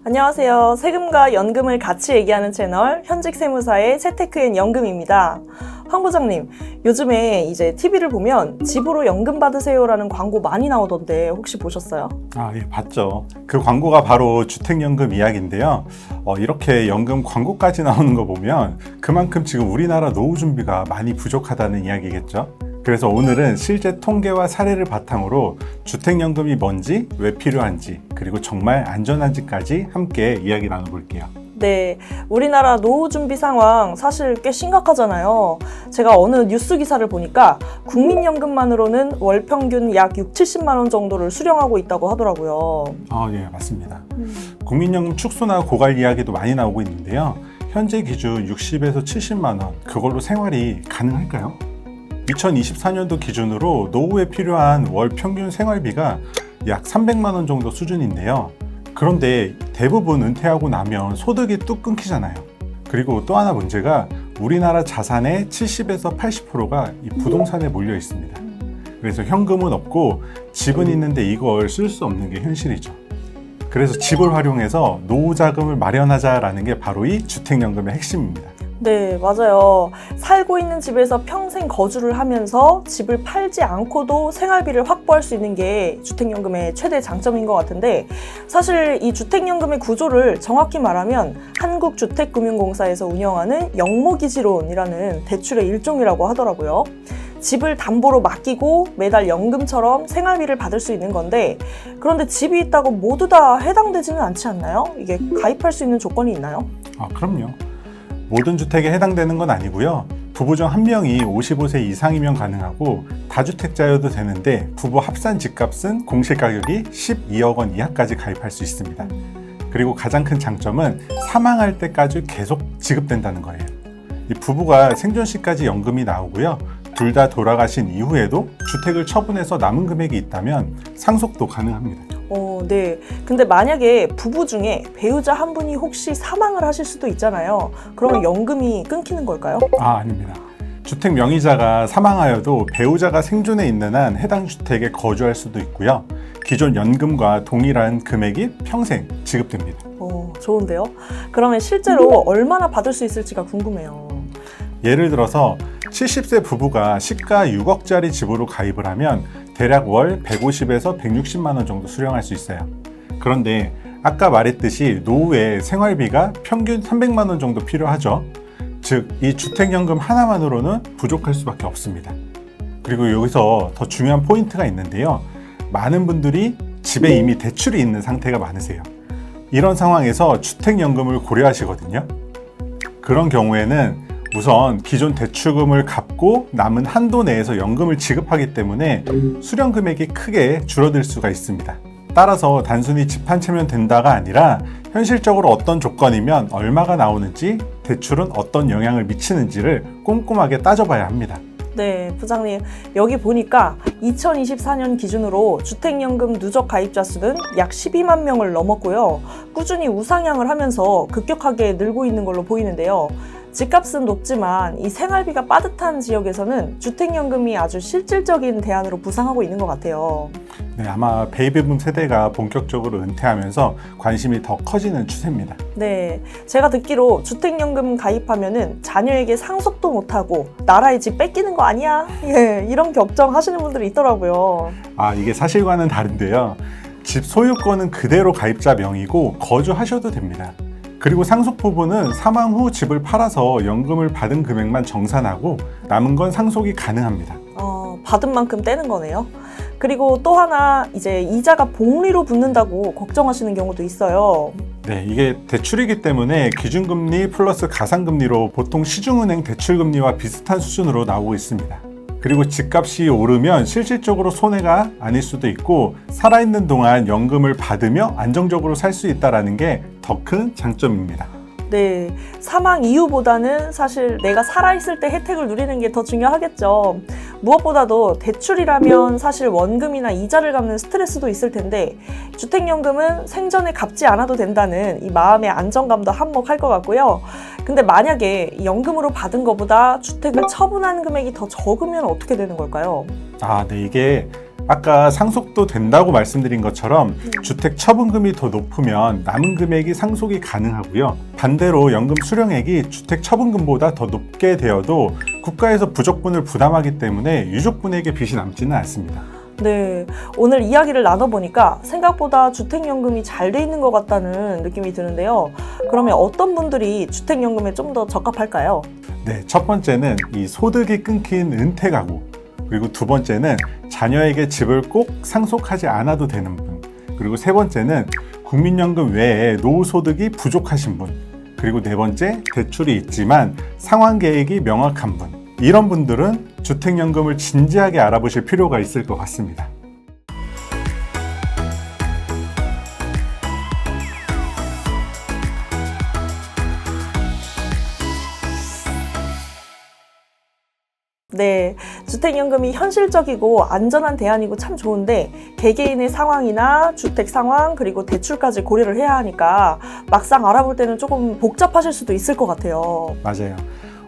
안녕하세요. 세금과 연금을 같이 얘기하는 채널 현직세무사의 세테크앤연금입니다. 황 부장님, 요즘에 이제 TV를 보면 집으로 연금 받으세요라는 광고 많이 나오던데 혹시 보셨어요? 예, 봤죠. 그 광고가 바로 주택연금 이야기인데요. 이렇게 연금 광고까지 나오는 거 보면 그만큼 지금 우리나라 노후 준비가 많이 부족하다는 이야기겠죠. 그래서 오늘은 실제 통계와 사례를 바탕으로 주택연금이 뭔지, 왜 필요한지, 그리고 정말 안전한지까지 함께 이야기 나눠볼게요. 네, 우리나라 노후 준비 상황 사실 꽤 심각하잖아요. 제가 어느 뉴스 기사를 보니까 국민연금만으로는 월 평균 약 6, 70만 원 정도를 수령하고 있다고 하더라고요. 예, 맞습니다. 국민연금 축소나 고갈 이야기도 많이 나오고 있는데요. 현재 기준 60에서 70만 원, 그걸로 생활이 가능할까요? 2024년도 기준으로 노후에 필요한 월 평균 생활비가 약 300만 원 정도 수준인데요. 그런데 대부분 은퇴하고 나면 소득이 뚝 끊기잖아요. 그리고 또 하나 문제가 우리나라 자산의 70에서 80%가 이 부동산에 몰려 있습니다. 그래서 현금은 없고 집은 있는데 이걸 쓸 수 없는 게 현실이죠. 그래서 집을 활용해서 노후 자금을 마련하자라는 게 바로 이 주택연금의 핵심입니다. 네, 맞아요. 살고 있는 집에서 평생 거주를 하면서 집을 팔지 않고도 생활비를 확보할 수 있는 게 주택연금의 최대 장점인 것 같은데, 사실 이 주택연금의 구조를 정확히 말하면 한국주택금융공사에서 운영하는 영모기지론이라는 대출의 일종이라고 하더라고요. 집을 담보로 맡기고 매달 연금처럼 생활비를 받을 수 있는 건데, 그런데 집이 있다고 모두 다 해당되지는 않지 않나요? 이게 가입할 수 있는 조건이 있나요? 그럼요. 모든 주택에 해당되는 건 아니고요. 부부 중 한 명이 55세 이상이면 가능하고 다주택자여도 되는데 부부 합산 집값은 공시가격이 12억 원 이하까지 가입할 수 있습니다. 그리고 가장 큰 장점은 사망할 때까지 계속 지급된다는 거예요. 이 부부가 생존 시까지 연금이 나오고요. 둘 다 돌아가신 이후에도 주택을 처분해서 남은 금액이 있다면 상속도 가능합니다. 네. 근데 만약에 부부 중에 배우자 한 분이 혹시 사망을 하실 수도 있잖아요. 그러면 연금이 끊기는 걸까요? 아닙니다. 주택 명의자가 사망하여도 배우자가 생존해 있는 한 해당 주택에 거주할 수도 있고요. 기존 연금과 동일한 금액이 평생 지급됩니다. 좋은데요? 그러면 실제로 얼마나 받을 수 있을지가 궁금해요. 예를 들어서 70세 부부가 시가 6억짜리 집으로 가입을 하면 대략 월 150에서 160만 원 정도 수령할 수 있어요. 그런데 아까 말했듯이 노후에 생활비가 평균 300만 원 정도 필요하죠. 즉, 이 주택연금 하나만으로는 부족할 수밖에 없습니다. 그리고 여기서 더 중요한 포인트가 있는데요. 많은 분들이 집에 이미 대출이 있는 상태가 많으세요. 이런 상황에서 주택연금을 고려하시거든요. 그런 경우에는 우선 기존 대출금을 갚고 남은 한도 내에서 연금을 지급하기 때문에 수령 금액이 크게 줄어들 수가 있습니다. 따라서 단순히 집 한 채면 된다가 아니라 현실적으로 어떤 조건이면 얼마가 나오는지, 대출은 어떤 영향을 미치는지를 꼼꼼하게 따져봐야 합니다. 네, 부장님. 여기 보니까 2024년 기준으로 주택연금 누적 가입자 수는 약 12만 명을 넘었고요. 꾸준히 우상향을 하면서 급격하게 늘고 있는 걸로 보이는데요. 집값은 높지만 이 생활비가 빠듯한 지역에서는 주택연금이 아주 실질적인 대안으로 부상하고 있는 것 같아요. 네, 아마 베이비붐 세대가 본격적으로 은퇴하면서 관심이 더 커지는 추세입니다. 네, 제가 듣기로 주택연금 가입하면은 자녀에게 상속도 못하고 나라의 집 뺏기는 거 아니야? 이런 걱정하시는 분들이 있더라고요. 이게 사실과는 다른데요. 집 소유권은 그대로 가입자 명의고 거주하셔도 됩니다. 그리고 상속 부분은 사망 후 집을 팔아서 연금을 받은 금액만 정산하고 남은 건 상속이 가능합니다. 받은 만큼 떼는 거네요. 그리고 또 하나, 이제 이자가 복리로 붙는다고 걱정하시는 경우도 있어요. 네, 이게 대출이기 때문에 기준금리 플러스 가상금리로 보통 시중은행 대출금리와 비슷한 수준으로 나오고 있습니다. 그리고 집값이 오르면 실질적으로 손해가 아닐 수도 있고 살아있는 동안 연금을 받으며 안정적으로 살 수 있다는 게 더 큰 장점입니다. 네, 사망 이후보다는 사실 내가 살아있을 때 혜택을 누리는 게 더 중요하겠죠. 무엇보다도 대출이라면 사실 원금이나 이자를 갚는 스트레스도 있을 텐데 주택연금은 생전에 갚지 않아도 된다는 이 마음의 안정감도 한몫할 것 같고요. 근데 만약에 연금으로 받은 것보다 주택을 처분한 금액이 더 적으면 어떻게 되는 걸까요? 네, 이게 아까 상속도 된다고 말씀드린 것처럼 주택 처분금이 더 높으면 남은 금액이 상속이 가능하고요. 반대로 연금 수령액이 주택 처분금보다 더 높게 되어도 국가에서 부족분을 부담하기 때문에 유족분에게 빚이 남지는 않습니다. 네, 오늘 이야기를 나눠보니까 생각보다 주택연금이 잘 돼 있는 것 같다는 느낌이 드는데요. 그러면 어떤 분들이 주택연금에 좀 더 적합할까요? 네, 첫 번째는 이 소득이 끊긴 은퇴 가구, 그리고 두 번째는 자녀에게 집을 꼭 상속하지 않아도 되는 분, 그리고 세 번째는 국민연금 외에 노후소득이 부족하신 분, 그리고 네 번째 대출이 있지만 상환 계획이 명확한 분, 이런 분들은 주택연금을 진지하게 알아보실 필요가 있을 것 같습니다. 네, 주택연금이 현실적이고 안전한 대안이고 참 좋은데 개개인의 상황이나 주택 상황 그리고 대출까지 고려를 해야 하니까 막상 알아볼 때는 조금 복잡하실 수도 있을 것 같아요. 맞아요.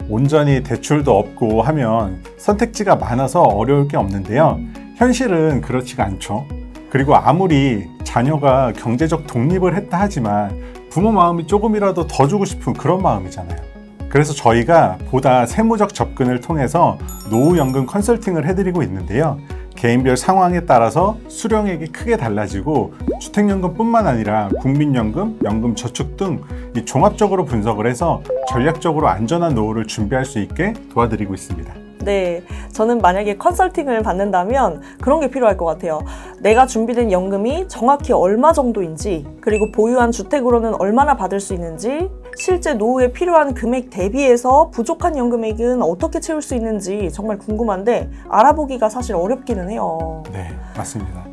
온전히 대출도 없고 하면 선택지가 많아서 어려울 게 없는데요. 현실은 그렇지가 않죠. 그리고 아무리 자녀가 경제적 독립을 했다 하지만 부모 마음이 조금이라도 더 주고 싶은 그런 마음이잖아요. 그래서 저희가 보다 세무적 접근을 통해서 노후연금 컨설팅을 해드리고 있는데요. 개인별 상황에 따라서 수령액이 크게 달라지고 주택연금뿐만 아니라 국민연금, 연금저축 등 이 종합적으로 분석을 해서 전략적으로 안전한 노후를 준비할 수 있게 도와드리고 있습니다. 네, 저는 만약에 컨설팅을 받는다면 그런 게 필요할 것 같아요. 내가 준비된 연금이 정확히 얼마 정도인지, 그리고 보유한 주택으로는 얼마나 받을 수 있는지, 실제 노후에 필요한 금액 대비해서 부족한 연금액은 어떻게 채울 수 있는지 정말 궁금한데 알아보기가 사실 어렵기는 해요. 네, 맞습니다.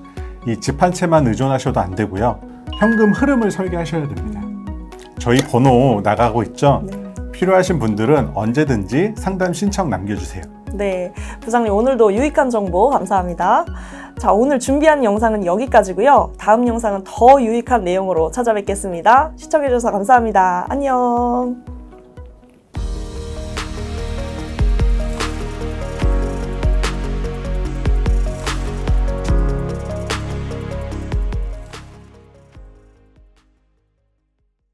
이 집 한 채만 의존하셔도 안 되고요. 현금 흐름을 설계하셔야 됩니다. 저희 번호 나가고 있죠? 네. 필요하신 분들은 언제든지 상담 신청 남겨주세요. 네, 부장님 오늘도 유익한 정보 감사합니다. 자, 오늘 준비한 영상은 여기까지고요. 다음 영상은 더 유익한 내용으로 찾아뵙겠습니다. 시청해주셔서 감사합니다. 안녕.